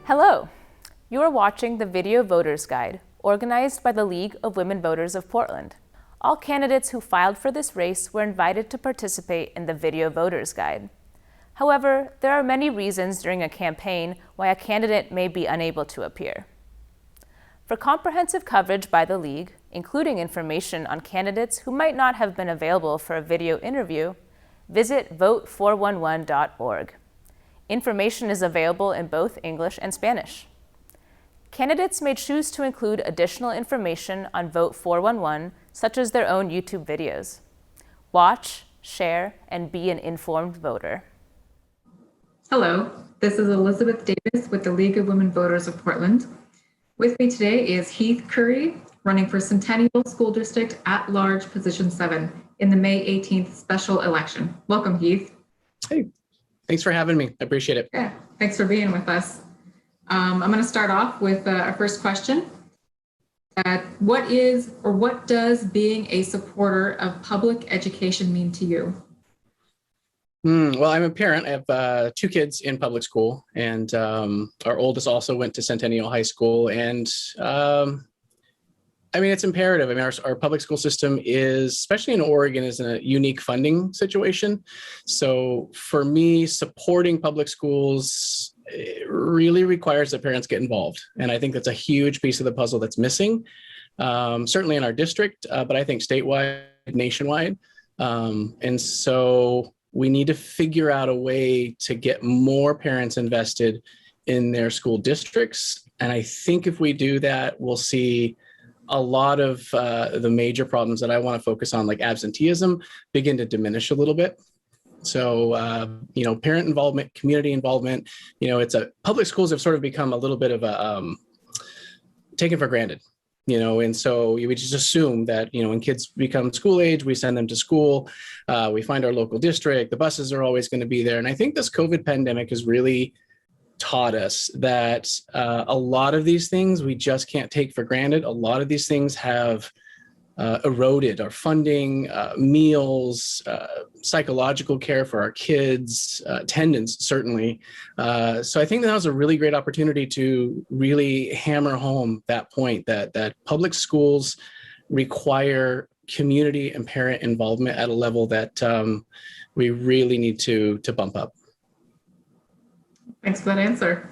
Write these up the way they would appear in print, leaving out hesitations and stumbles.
Hello! You are watching the Video Voters Guide, organized by the League of Women Voters of Portland. All candidates who filed for this race were invited to participate in the Video Voters Guide. However, there are many reasons during a campaign why a candidate may be unable to appear. For comprehensive coverage by the League, including information on candidates who might not have been available for a video interview, visit vote411.org. Information is available in both English and Spanish. Candidates may choose to include additional information on Vote 411, such as their own YouTube videos. Watch, share, and be an informed voter. Hello, this is Elizabeth Davis with the League of Women Voters of Portland. With me today is Heath Curry, running for Centennial School District at-large position 7 in the May 18th special election. Welcome, Heath. Hey, thanks for having me. I appreciate it. Yeah, thanks for being with us. I'm going to start off with our first question. What does being a supporter of public education mean to you? Well, I'm a parent. I have 2 kids in public school, and our oldest also went to Centennial High School. And I mean, it's imperative. I mean, our public school system is, especially in Oregon, is in a unique funding situation. So for me, supporting public schools really requires that parents get involved. And I think that's a huge piece of the puzzle that's missing, certainly in our district, but I think statewide, nationwide. And so we need to figure out a way to get more parents invested in their school districts. And I think if we do that, we'll see a lot of the major problems that I want to focus on, like absenteeism, begin to diminish a little bit. So, parent involvement, community involvement, public schools have sort of become a little bit of a taken for granted. And so we just assume that, when kids become school age, we send them to school, we find our local district, the buses are always going to be there. And I think this COVID pandemic has really taught us that a lot of these things we just can't take for granted. A lot of these things have eroded our funding, meals, psychological care for our kids, attendance, certainly. So I think that was a really great opportunity to really hammer home that point that public schools require community and parent involvement at a level that we really need to bump up. Thanks for that answer.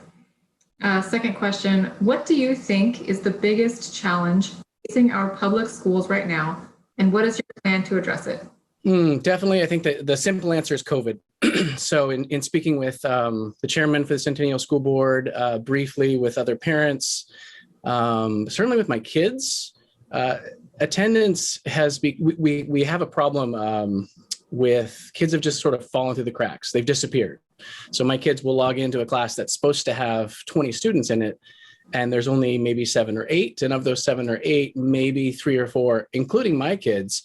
Second question, what do you think is the biggest challenge facing our public schools right now, and what is your plan to address it? Definitely, I think that the simple answer is COVID. So in speaking with the chairman for the Centennial School Board, briefly with other parents, certainly with my kids, attendance we have a problem with kids have just sort of fallen through the cracks. They've disappeared. So my kids will log into a class that's supposed to have 20 students in it, and there's only maybe 7 or 8. And of those 7 or 8, maybe 3 or 4, including my kids,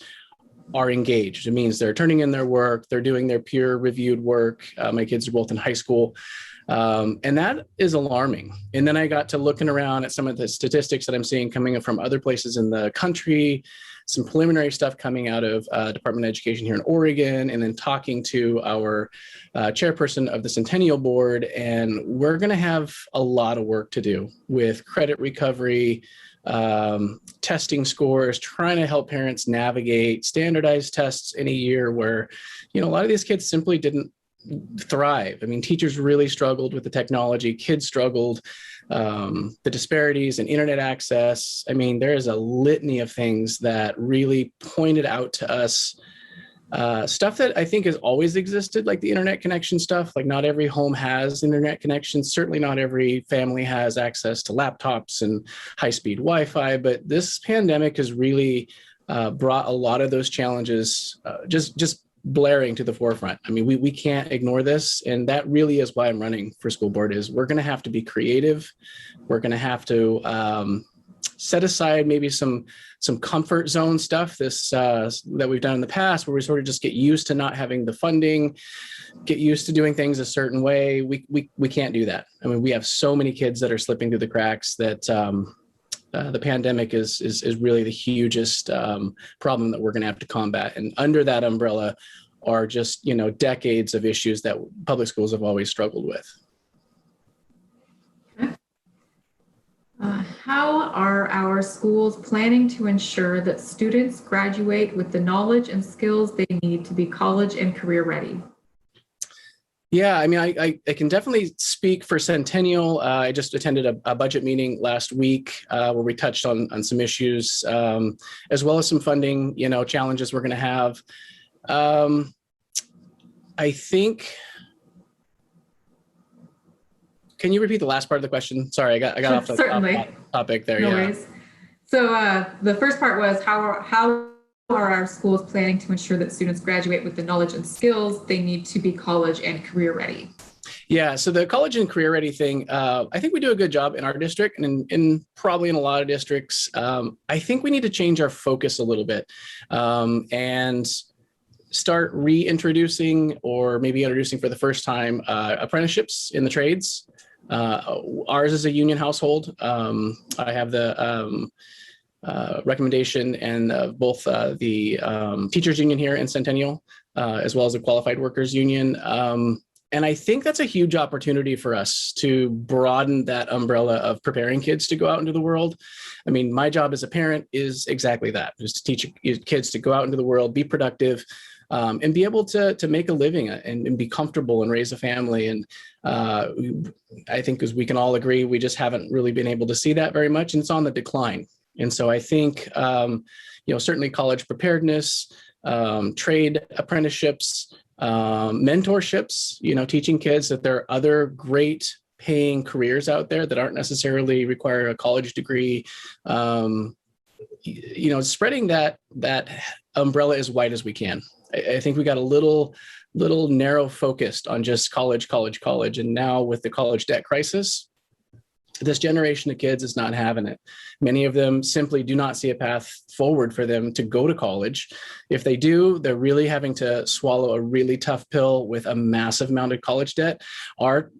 are engaged. It means they're turning in their work, they're doing their peer-reviewed work. My kids are both in high school. And that is alarming. And then I got to looking around at some of the statistics that I'm seeing coming from other places in the country, some preliminary stuff coming out of Department of Education here in Oregon, and then talking to our chairperson of the Centennial Board. And we're going to have a lot of work to do with credit recovery, testing scores, trying to help parents navigate standardized tests in a year where, a lot of these kids simply didn't thrive. I mean, teachers really struggled with the technology, kids struggled, the disparities in internet access. I mean, there is a litany of things that really pointed out to us stuff that I think has always existed, like the internet connection stuff. Like, not every home has internet connection. Certainly not every family has access to laptops and high-speed Wi-Fi, but this pandemic has really brought a lot of those challenges just blaring to the forefront. I mean, we can't ignore this. And that really is why I'm running for school board. Is we're going to have to be creative. We're going to have to set aside maybe some comfort zone stuff that we've done in the past, where we sort of just get used to not having the funding, get used to doing things a certain way. We can't do that. I mean, we have so many kids that are slipping through the cracks that the pandemic is really the hugest problem that we're going to have to combat. And under that umbrella are just, decades of issues that public schools have always struggled with. How are our schools planning to ensure that students graduate with the knowledge and skills they need to be college and career ready? Yeah, I mean, I can definitely speak for Centennial. I just attended a budget meeting last week where we touched on some issues, as well as some funding, challenges we're going to have. I think. Can you repeat the last part of the question? Sorry, I got off the topic there. No worries. So the first part was how are our schools planning to ensure that students graduate with the knowledge and skills they need to be college and career ready? Yeah, so the college and career ready thing, I think we do a good job in our district and in probably in a lot of districts. I think we need to change our focus a little bit and start reintroducing or maybe introducing for the first time apprenticeships in the trades. Ours is a union household. I have the recommendation and both the teachers union here in Centennial, as well as the qualified workers union. And I think that's a huge opportunity for us to broaden that umbrella of preparing kids to go out into the world. I mean, my job as a parent is exactly that, is to teach kids to go out into the world, be productive, and be able to make a living and be comfortable and raise a family. And I think, as we can all agree, we just haven't really been able to see that very much, and it's on the decline. And so I think, certainly college preparedness, trade apprenticeships, mentorships, teaching kids that there are other great paying careers out there that aren't necessarily require a college degree. Spreading that umbrella as wide as we can. I think we got a little narrow focused on just college. And now with the college debt crisis, this generation of kids is not having it. Many of them simply do not see a path forward for them to go to college. If they do, they're really having to swallow a really tough pill with a massive amount of college debt. Our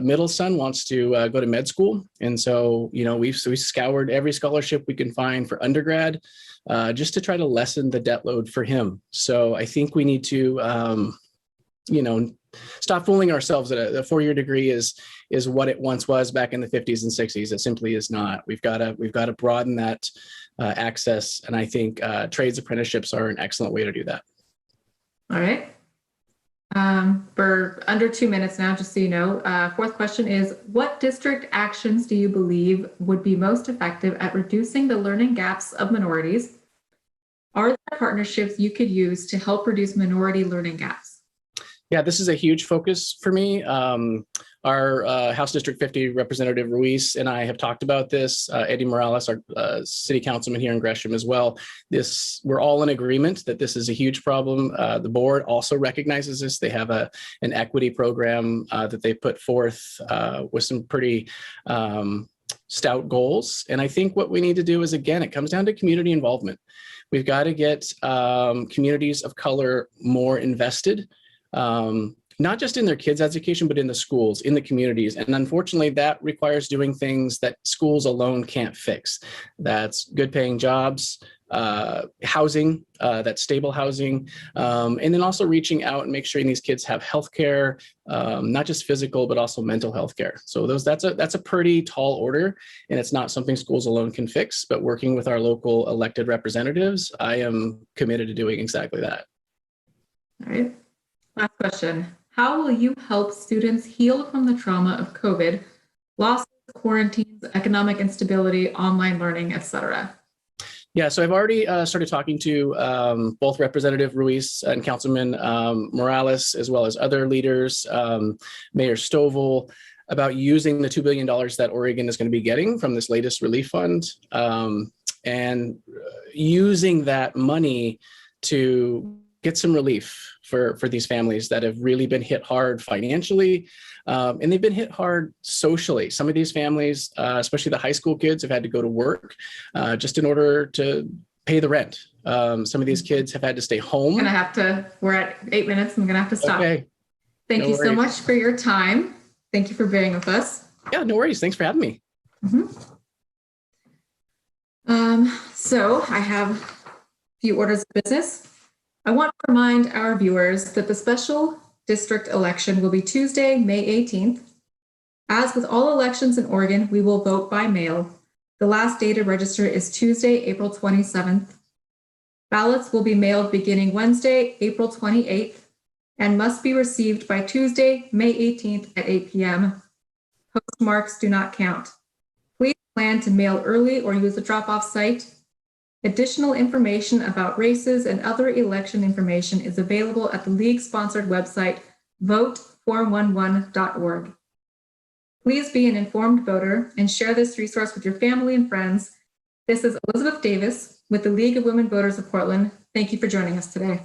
middle son wants to go to med school. And so, we've scoured every scholarship we can find for undergrad just to try to lessen the debt load for him. So I think we need to, stop fooling ourselves that a four-year degree is what it once was back in the 50s and 60s. It simply is not. We've got to broaden that access, and I think trades apprenticeships are an excellent way to do that. All right. For under 2 minutes now, just so you know, fourth question is, what district actions do you believe would be most effective at reducing the learning gaps of minorities? Are there partnerships you could use to help reduce minority learning gaps? Yeah, this is a huge focus for me. Our House District 50 Representative Ruiz and I have talked about this. Eddie Morales, our city councilman here in Gresham as well. We're all in agreement that this is a huge problem. The board also recognizes this. They have an equity program that they put forth with some pretty stout goals. And I think what we need to do is, again, it comes down to community involvement. We've got to get communities of color more invested. Not just in their kids' education, but in the schools, in the communities. And unfortunately, that requires doing things that schools alone can't fix. That's good paying jobs, housing, that's stable housing, and then also reaching out and make sure these kids have healthcare, not just physical, but also mental health care. So that's a pretty tall order, and it's not something schools alone can fix, but working with our local elected representatives, I am committed to doing exactly that. All right. Last question. How will you help students heal from the trauma of COVID, losses, quarantines, economic instability, online learning, etc.? Yeah, so I've already started talking to both Representative Ruiz and Councilman Morales, as well as other leaders, Mayor Stovall, about using the $2 billion that Oregon is going to be getting from this latest relief fund, and using that money to get some relief for these families that have really been hit hard financially, and they've been hit hard socially. Some of these families, especially the high school kids, have had to go to work just in order to pay the rent. Some of these kids have had to stay home. We're at 8 minutes. I'm going to have to stop. Okay. Thank you so much for your time. Thank you for being with us. Yeah, no worries. Thanks for having me. So I have a few orders of business. I want to remind our viewers that the special district election will be Tuesday, May 18th. As with all elections in Oregon, we will vote by mail. The last day to register is Tuesday, April 27th. Ballots will be mailed beginning Wednesday, April 28th, and must be received by Tuesday, May 18th at 8 p.m. Postmarks do not count. Please plan to mail early or use a drop-off site. Additional information about races and other election information is available at the League-sponsored website, vote411.org. Please be an informed voter and share this resource with your family and friends. This is Elizabeth Davis with the League of Women Voters of Portland. Thank you for joining us today.